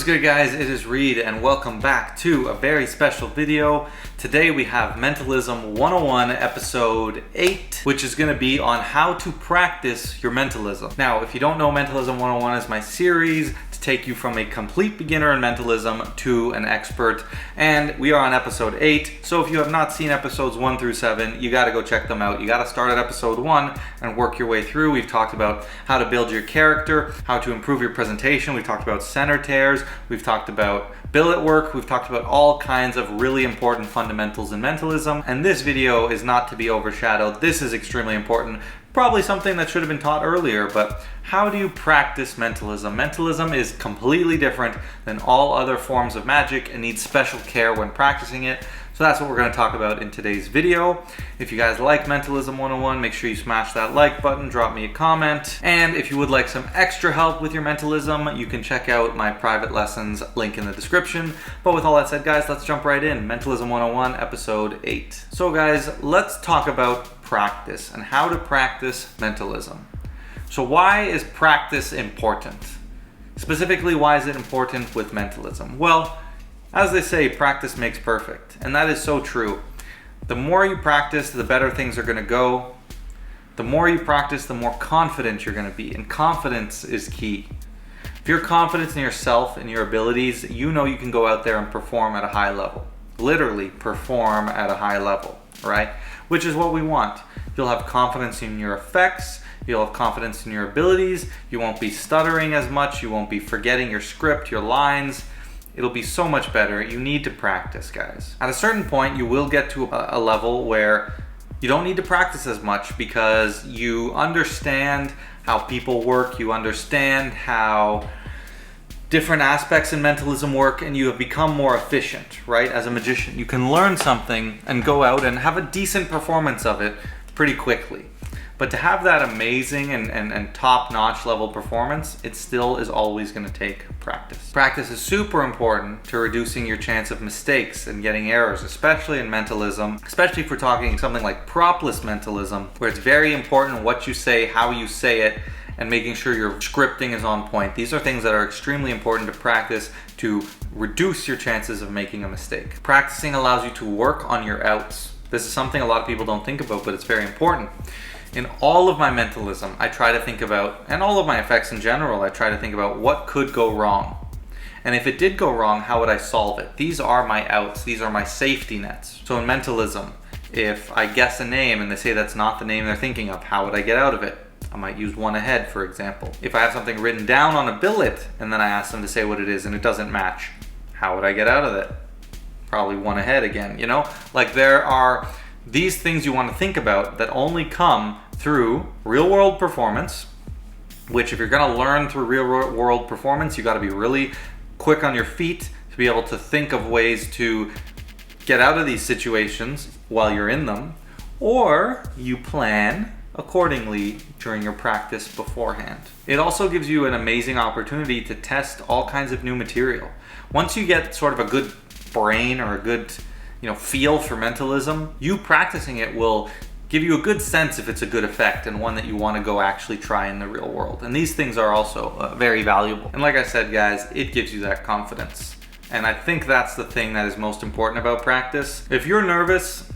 What's good, guys? It is Reed and welcome back to a very special video. Today we have Mentalism 101 episode 8, which is going to be on how to practice your mentalism. Now, if you don't know, Mentalism 101 is my series to take you from a complete beginner in mentalism to an expert, and we are on episode 8. So if you have not seen episodes 1 through 7, you got to go check them out. You got to start at episode 1 and work your way through. We've talked about how to build your character, how to improve your presentation. We've talked about center tears. We've talked about billet work. We've talked about all kinds of really important fundamentals in mentalism. And this video is not to be overshadowed. This is extremely important. Probably something that should have been taught earlier, but how do you practice mentalism? Mentalism is completely different than all other forms of magic and needs special care when practicing it. So that's what we're going to talk about in today's video. If you guys like Mentalism 101, make sure you smash that like button, drop me a comment. And if you would like some extra help with your mentalism, you can check out my private lessons, link in the description. But with all that said, guys, let's jump right in. Mentalism 101, episode 8. So guys, let's talk about practice and how to practice mentalism. So why is practice important? Specifically, why is it important with mentalism? Well, as they say, practice makes perfect, and that is so true. The more you practice, the better things are going to go. The more you practice, the more confident you're going to be, and confidence is key. If you're confident in yourself and your abilities, you know you can go out there and perform at a high level. Literally perform at a high level, right? Which is what we want. You'll have confidence in your effects. You'll have confidence in your abilities. You won't be stuttering as much. You won't be forgetting your script, your lines. It'll be so much better. You need to practice, guys. At a certain point, you will get to a level where you don't need to practice as much because you understand how people work, you understand how different aspects in mentalism work, and you have become more efficient, right? As a magician, you can learn something and go out and have a decent performance of it pretty quickly. But to have that amazing and top-notch level performance, it still is always going to take practice. Practice is super important to reducing your chance of mistakes and getting errors, especially in mentalism, especially if we're talking something like propless mentalism, where it's very important what you say, how you say it, and making sure your scripting is on point. These are things that are extremely important to practice to reduce your chances of making a mistake. Practicing allows you to work on your outs. This is something a lot of people don't think about, but it's very important. In all of my mentalism, I try to think about, and all of my effects in general, I try to think about what could go wrong. And if it did go wrong, how would I solve it? These are my outs. These are my safety nets. So in mentalism, if I guess a name and they say that's not the name they're thinking of, how would I get out of it? I might use one ahead, for example. If I have something written down on a billet and then I ask them to say what it is and it doesn't match, how would I get out of it? Probably one ahead again, you know? Like, there are these things you want to think about that only come through real world performance, which if you're going to learn through real world performance, you got to be really quick on your feet to be able to think of ways to get out of these situations while you're in them, or you plan accordingly during your practice beforehand. It also gives you an amazing opportunity to test all kinds of new material. Once you get sort of a good brain or a good feel for mentalism, you practicing it will give you a good sense if it's a good effect and one that you want to go actually try in the real world. And these things are also very valuable. And like I said, guys, it gives you that confidence. And I think that's the thing that is most important about practice. If you're nervous,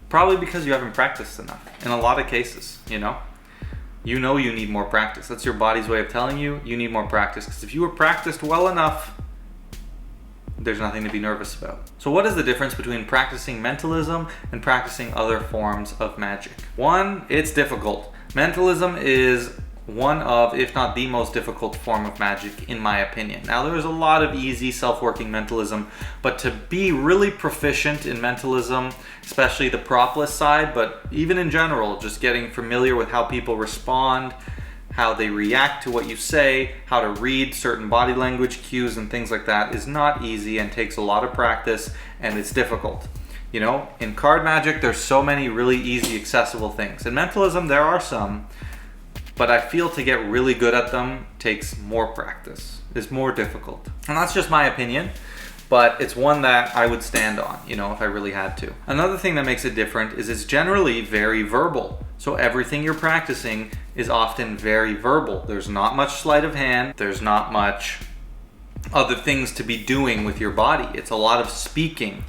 probably because you haven't practiced enough. In a lot of cases, you need more practice. That's your body's way of telling you need more practice. Because if you were practiced well enough, there's nothing to be nervous about. So what is the difference between practicing mentalism and practicing other forms of magic? One, it's difficult. Mentalism is one of, if not the most difficult form of magic, in my opinion. Now, there's a lot of easy self-working mentalism, but to be really proficient in mentalism, especially the propless side, but even in general, just getting familiar with how people respond, how they react to what you say, how to read certain body language cues and things like that is not easy and takes a lot of practice, and it's difficult. In card magic, there's so many really easy, accessible things. In mentalism, there are some, but I feel to get really good at them takes more practice. It's more difficult. And that's just my opinion, but it's one that I would stand on, if I really had to. Another thing that makes it different is it's generally very verbal. So everything you're practicing is often very verbal. There's not much sleight of hand. There's not much other things to be doing with your body. It's a lot of speaking,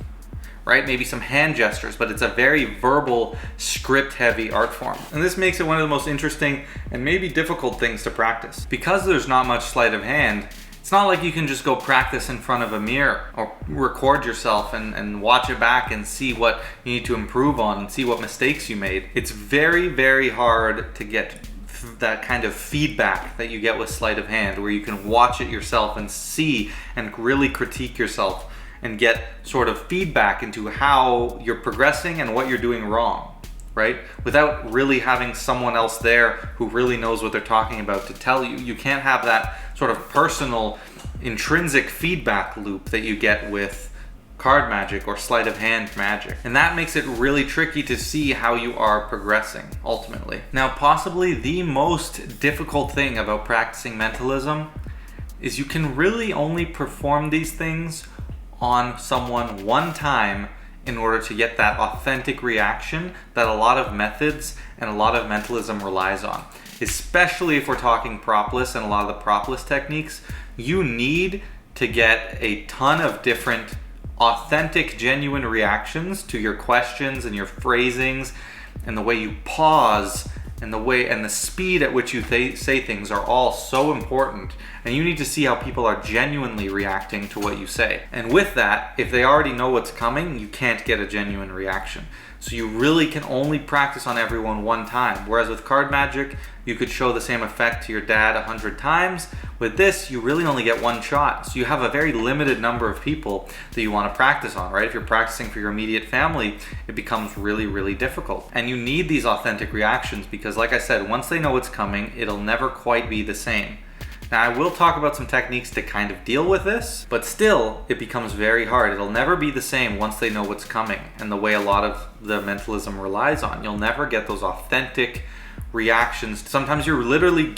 right? Maybe some hand gestures, but it's a very verbal, script-heavy art form. And this makes it one of the most interesting and maybe difficult things to practice. Because there's not much sleight of hand, it's not like you can just go practice in front of a mirror or record yourself and watch it back and see what you need to improve on and see what mistakes you made. It's very, very hard to get that kind of feedback that you get with sleight of hand, where you can watch it yourself and see and really critique yourself and get sort of feedback into how you're progressing and what you're doing wrong, right? Without really having someone else there who really knows what they're talking about to tell you. You can't have that sort of personal, intrinsic feedback loop that you get with card magic or sleight of hand magic. And that makes it really tricky to see how you are progressing ultimately. Now, possibly the most difficult thing about practicing mentalism is you can really only perform these things on someone one time in order to get that authentic reaction that a lot of methods and a lot of mentalism relies on. Especially if we're talking propless and a lot of the propless techniques, you need to get a ton of different authentic, genuine reactions to your questions and your phrasings, and the way you pause and the speed at which you say things are all so important. And you need to see how people are genuinely reacting to what you say. And with that, if they already know what's coming, you can't get a genuine reaction. So you really can only practice on everyone one time. Whereas with card magic, you could show the same effect to your dad 100 times. With this, you really only get one shot. So you have a very limited number of people that you want to practice on, right? If you're practicing for your immediate family, it becomes really, really difficult. And you need these authentic reactions because, like I said, once they know what's coming, it'll never quite be the same. Now, I will talk about some techniques to kind of deal with this, but still, it becomes very hard. It'll never be the same once they know what's coming, and the way a lot of the mentalism relies on. You'll never get those authentic reactions. Sometimes you're literally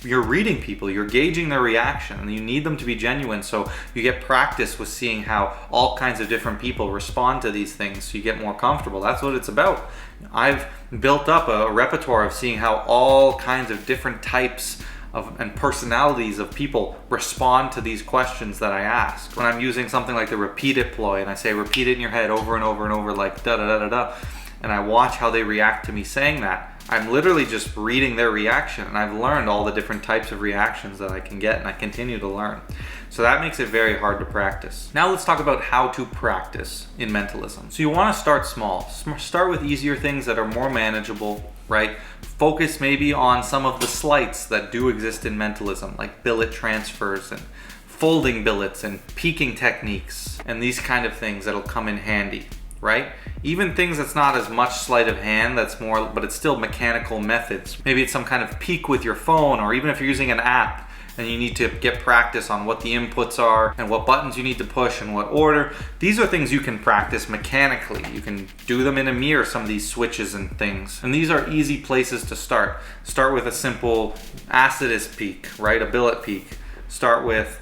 you're reading people, you're gauging their reaction, and you need them to be genuine, so you get practice with seeing how all kinds of different people respond to these things, so you get more comfortable. That's what it's about. I've built up a repertoire of seeing how all kinds of different types and personalities of people respond to these questions that I ask. When I'm using something like the repeat it ploy, and I say repeat it in your head over and over and over, like da da da da da, and I watch how they react to me saying that, I'm literally just reading their reaction, and I've learned all the different types of reactions that I can get, and I continue to learn. So that makes it very hard to practice. Now let's talk about how to practice in mentalism. So you want to start small. Start with easier things that are more manageable, right? Focus maybe on some of the sleights that do exist in mentalism, like billet transfers and folding billets and peeking techniques and these kind of things that'll come in handy, right? Even things that's not as much sleight of hand, but it's still mechanical methods. Maybe it's some kind of peek with your phone, or even if you're using an app and you need to get practice on what the inputs are and what buttons you need to push in what order. These are things you can practice mechanically. You can do them in a mirror, some of these switches and things. And these are easy places to start. Start with a simple acidus peek, right? A billet peek. Start with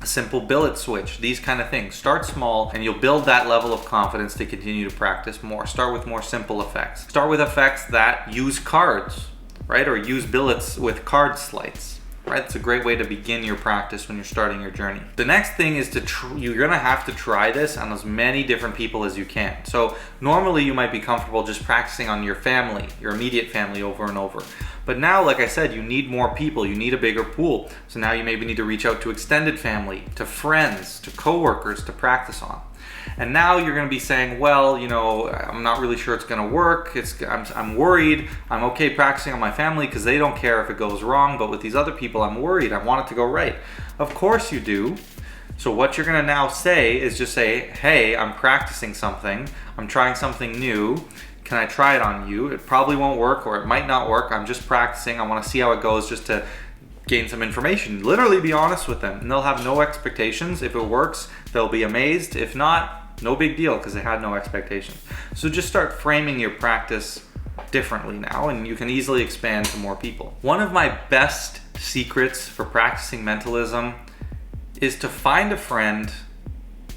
a simple billet switch, these kind of things. Start small and you'll build that level of confidence to continue to practice more. Start with more simple effects. Start with effects that use cards, right? Or use billets with card sleights. Right? It's a great way to begin your practice when you're starting your journey. The next thing is you're gonna have to try this on as many different people as you can. So normally you might be comfortable just practicing on your family, your immediate family over and over. But now, like I said, you need more people, you need a bigger pool. So now you maybe need to reach out to extended family, to friends, to coworkers to practice on. And now you're going to be saying, well, I'm not really sure it's going to work. I'm worried. I'm okay practicing on my family because they don't care if it goes wrong. But with these other people, I'm worried. I want it to go right. Of course you do. So what you're going to now say is just say, hey, I'm practicing something. I'm trying something new. Can I try it on you? It probably won't work, or it might not work. I'm just practicing. I want to see how it goes just to gain some information. Literally be honest with them, and they'll have no expectations. If it works, they'll be amazed. If not, no big deal because they had no expectations. So just start framing your practice differently now, and you can easily expand to more people. One of my best secrets for practicing mentalism is to find a friend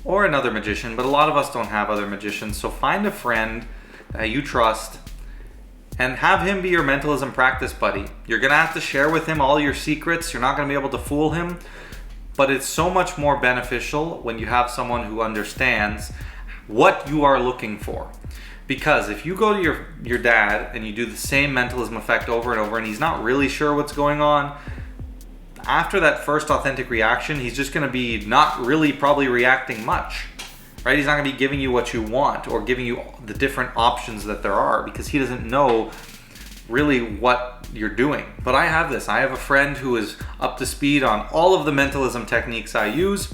or another magician, but a lot of us don't have other magicians, so find a friend that you trust and have him be your mentalism practice buddy. You're gonna have to share with him all your secrets. You're not gonna be able to fool him, but it's so much more beneficial when you have someone who understands what you are looking for. Because if you go to your dad and you do the same mentalism effect over and over and he's not really sure what's going on, after that first authentic reaction, he's just going to be not really probably reacting much, right? He's not going to be giving you what you want or giving you the different options that there are because he doesn't know really what you're doing. But I have a friend who is up to speed on all of the mentalism techniques I use,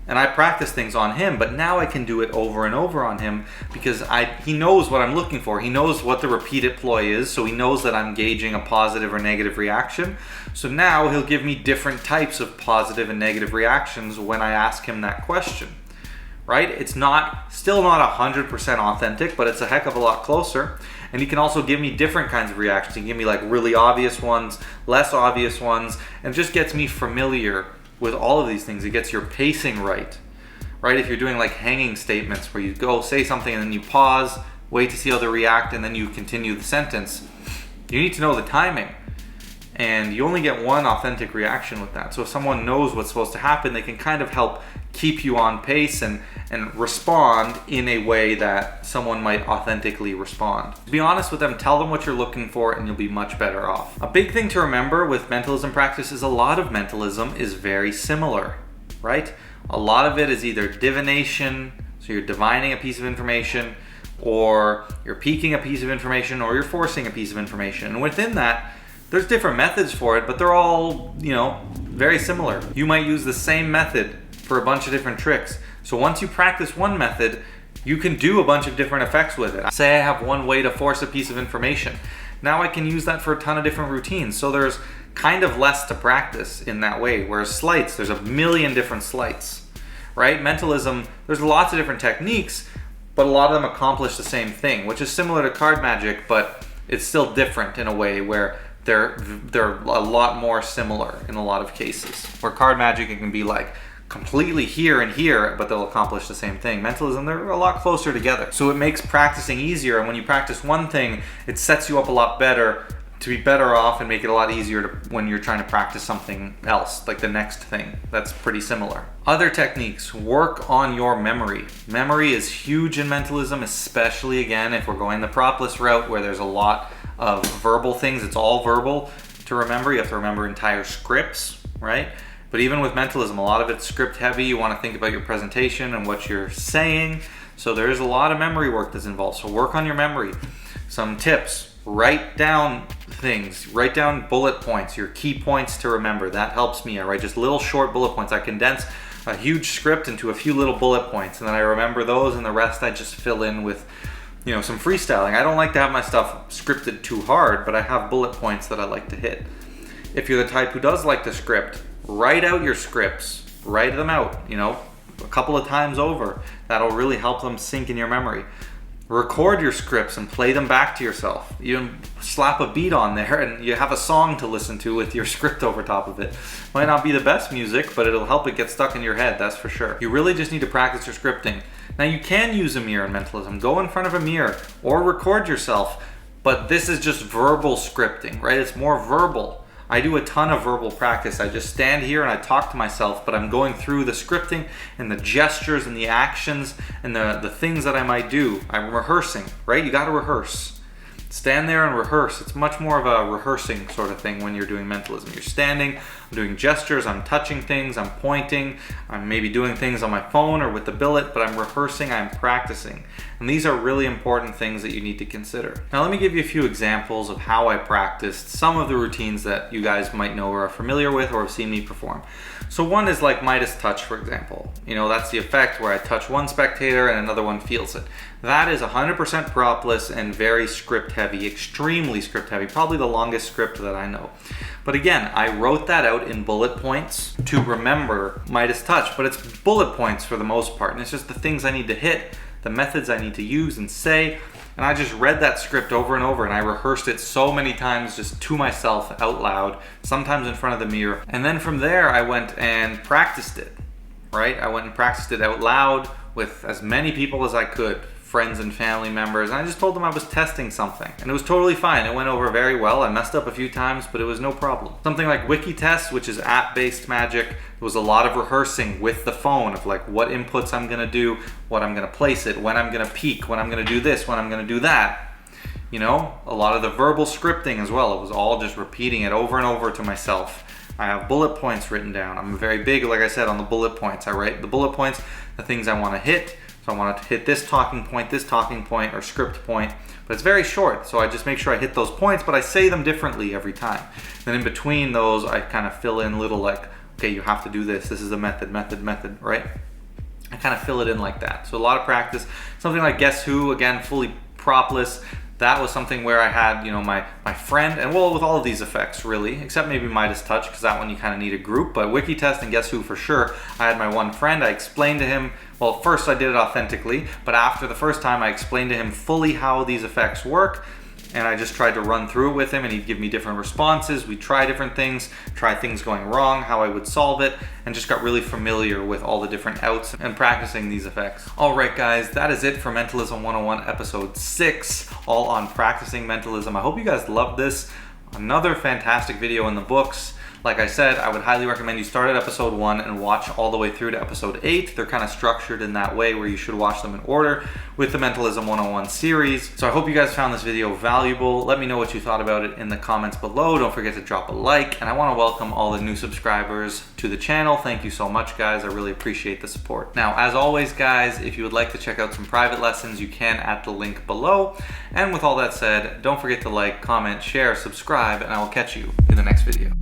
and I practice things on him, but now I can do it over and over on him because he knows what I'm looking for. He knows what the repeated ploy is, so he knows that I'm gauging a positive or negative reaction. So now he'll give me different types of positive and negative reactions when I ask him that question, right? It's still not 100% authentic, but it's a heck of a lot closer. And he can also give me different kinds of reactions. He can give me like really obvious ones, less obvious ones, and just gets me familiar with all of these things. It gets your pacing right? If you're doing like hanging statements where you go say something and then you pause, wait to see how they react, and then you continue the sentence, you need to know the timing. And you only get one authentic reaction with that. So if someone knows what's supposed to happen, they can kind of help keep you on pace and respond in a way that someone might authentically respond. To be honest with them, tell them what you're looking for and you'll be much better off. A big thing to remember with mentalism practice is a lot of mentalism is very similar, right? A lot of it is either divination, so you're divining a piece of information, or you're peeking a piece of information, or you're forcing a piece of information. And within that, there's different methods for it, but they're all, very similar. You might use the same method for a bunch of different tricks. So once you practice one method, you can do a bunch of different effects with it. Say I have one way to force a piece of information. Now I can use that for a ton of different routines. So there's kind of less to practice in that way. Whereas sleights, there's a million different sleights, right? Mentalism, there's lots of different techniques, but a lot of them accomplish the same thing, which is similar to card magic, but it's still different in a way where they're a lot more similar in a lot of cases. Where card magic, it can be like completely here and here, but they'll accomplish the same thing. Mentalism, they're a lot closer together. So it makes practicing easier, and when you practice one thing, it sets you up a lot better to be better off and make it a lot easier when you're trying to practice something else, like the next thing that's pretty similar. Other techniques, work on your memory. Memory is huge in mentalism, especially again, if we're going the propless route where there's a lot of verbal things. It's all verbal to remember. You have to remember entire scripts, right? But even with mentalism, a lot of it's script heavy. You want to think about your presentation and what you're saying. So there is a lot of memory work that's involved. So work on your memory. Some tips, write down things, write down bullet points, your key points to remember. That helps me. I write just little short bullet points. I condense a huge script into a few little bullet points, and then I remember those, and the rest I just fill in with some freestyling. I don't like to have my stuff scripted too hard, but I have bullet points that I like to hit. If you're the type who does like to script, write out your scripts. Write them out, a couple of times over. That'll really help them sink in your memory. Record your scripts and play them back to yourself. You slap a beat on there and you have a song to listen to with your script over top of it. Might not be the best music, but it'll help it get stuck in your head, that's for sure. You really just need to practice your scripting. Now you can use a mirror in mentalism. Go in front of a mirror or record yourself, but this is just verbal scripting, right? It's more verbal. I do a ton of verbal practice. I just stand here and I talk to myself, but I'm going through the scripting and the gestures and the actions and the things that I might do. I'm rehearsing, right? You gotta rehearse. Stand there and rehearse. It's much more of a rehearsing sort of thing when you're doing mentalism. You're standing, I'm doing gestures, I'm touching things, I'm pointing, I'm maybe doing things on my phone or with the billet, but I'm rehearsing, I'm practicing. And these are really important things that you need to consider. Now let me give you a few examples of how I practiced some of the routines that you guys might know or are familiar with or have seen me perform. So one is like Midas touch, for example. That's the effect where I touch one spectator and another one feels it. That is 100% propless and very script heavy, extremely script heavy, probably the longest script that I know. But again, I wrote that out in bullet points to remember Midas touch, but it's bullet points for the most part. And it's just the things I need to hit, the methods I need to use and say. And I just read that script over and over and I rehearsed it so many times just to myself out loud, sometimes in front of the mirror. And then from there, I went and practiced it, right? I went and practiced it out loud with as many people as I could friends and family members, and I just told them I was testing something, and it was totally fine. It went over very well. I messed up a few times, but it was no problem. Something like wiki test, which is app-based magic, there was a lot of rehearsing with the phone of like what inputs I'm gonna do, what I'm gonna place it, when I'm gonna peak, when I'm gonna do this, when I'm gonna do that. You know, a lot of the verbal scripting as well. It was all just repeating it over and over to myself. I have bullet points written down. I'm very big, like I said, on the bullet points. I write the bullet points, the things I want to hit. So I want to hit this talking point, or script point, but it's very short. So I just make sure I hit those points, but I say them differently every time. Then in between those, I kind of fill in little like, okay, you have to do this. This is the method, right? I kind of fill it in like that. So a lot of practice. Something like Guess Who, again, fully propless. That was something where I had, you know, my friend, and well, with all of these effects really, except maybe Midas Touch, because that one you kind of need a group, but Wiki Test and Guess Who for sure. I had my one friend, I explained to him, well, first I did it authentically, but after the first time I explained to him fully how these effects work, and I just tried to run through it with him, and he'd give me different responses. We'd try different things, try things going wrong, how I would solve it, and just got really familiar with all the different outs and practicing these effects. All right, guys, that is it for Mentalism 101 episode 6, all on practicing mentalism. I hope you guys loved this. Another fantastic video in the books. Like I said, I would highly recommend you start at episode 1 and watch all the way through to episode 8. They're kind of structured in that way where you should watch them in order with the Mentalism 101 series. So I hope you guys found this video valuable. Let me know what you thought about it in the comments below. Don't forget to drop a like, and I want to welcome all the new subscribers to the channel. Thank you so much, guys. I really appreciate the support. Now, as always, guys, if you would like to check out some private lessons, you can at the link below. And with all that said, don't forget to like, comment, share, subscribe, and I will catch you in the next video.